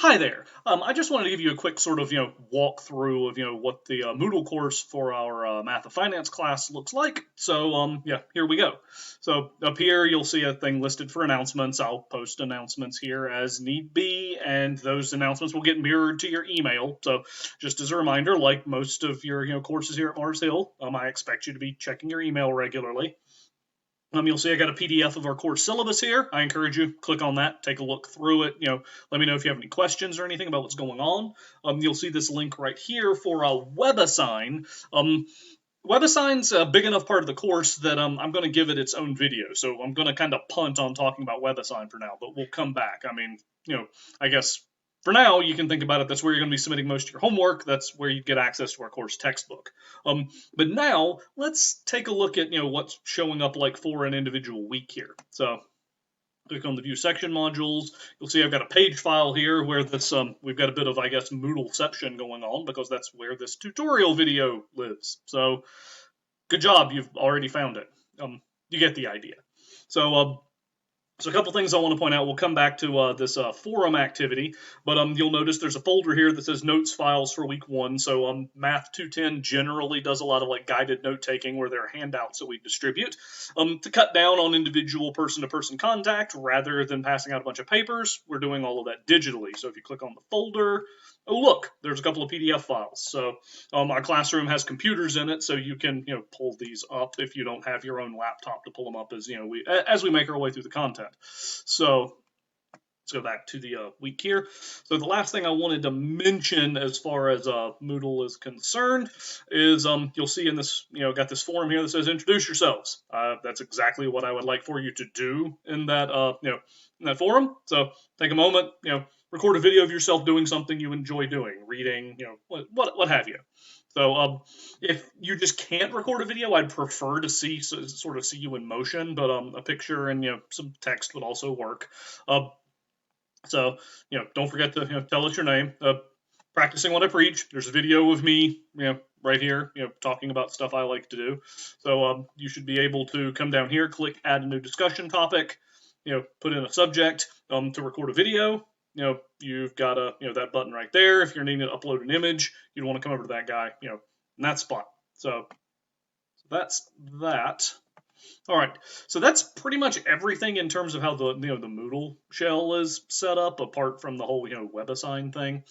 Hi there. I just wanted to give you a quick sort of, walkthrough of, what the Moodle course for our Math of Finance class looks like. So, yeah, here we go. So up here, you'll see a thing listed for announcements. I'll post announcements here as need be, and those announcements will get mirrored to your email. So just as a reminder, like most of your, courses here at Mars Hill, I expect you to be checking your email regularly. You'll see I got a PDF of our course syllabus here. I encourage you, click on that, take a look through it. Let me know if you have any questions or anything about what's going on. You'll see this link right here for a WebAssign. WebAssign's a big enough part of the course that I'm going to give it its own video. So I'm going to kind of punt on talking about WebAssign for now, but we'll come back. I guess for now, you can think about it. That's where you're going to be submitting most of your homework. That's where you get access to our course textbook. But now let's take a look at what's showing up like for an individual week here. So click on the view section modules. You'll see I've got a page file here where this we've got a bit of, I guess, Moodleception going on because that's where this tutorial video lives. So good job, you've already found it. You get the idea. So a couple things I want to point out. We'll come back to this forum activity, but you'll notice there's a folder here that says notes files for week 1. So Math 210 generally does a lot of like guided note taking where there are handouts that we distribute to cut down on individual person-to-person contact rather than passing out a bunch of papers. We're doing all of that digitally. So if you click on the folder, oh look, there's a couple of PDF files. So our classroom has computers in it, so you can pull these up if you don't have your own laptop to pull them up as we make our way through the content. So let's go back to the week here. So the last thing I wanted to mention as far as Moodle is concerned is you'll see in this, got this forum here that says introduce yourselves. That's exactly what I would like for you to do in that, in that forum. So take a moment, record a video of yourself doing something you enjoy doing, reading, what have you. So if you just can't record a video, I'd prefer to see you in motion, but a picture and some text would also work. So don't forget to tell us your name. Practicing what I preach. There's a video of me, right here, talking about stuff I like to do. So you should be able to come down here, click add a new discussion topic, put in a subject to record a video. You've got that button right there. If you're needing to upload an image, you'd want to come over to that guy, in that spot. So that's that. All right, so that's pretty much everything in terms of how the the Moodle shell is set up, apart from the whole WebAssign thing.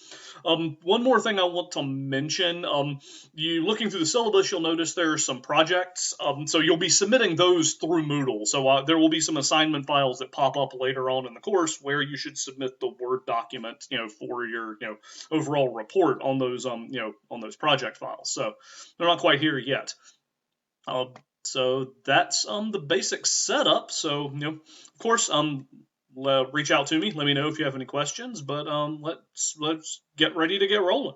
One more thing I want to mention: you looking through the syllabus, you'll notice there are some projects. So you'll be submitting those through Moodle. So there will be some assignment files that pop up later on in the course where you should submit the Word document, for your overall report on those on those project files. So they're not quite here yet. So that's the basic setup. So of course, reach out to me. Let me know if you have any questions. But let's get ready to get rolling.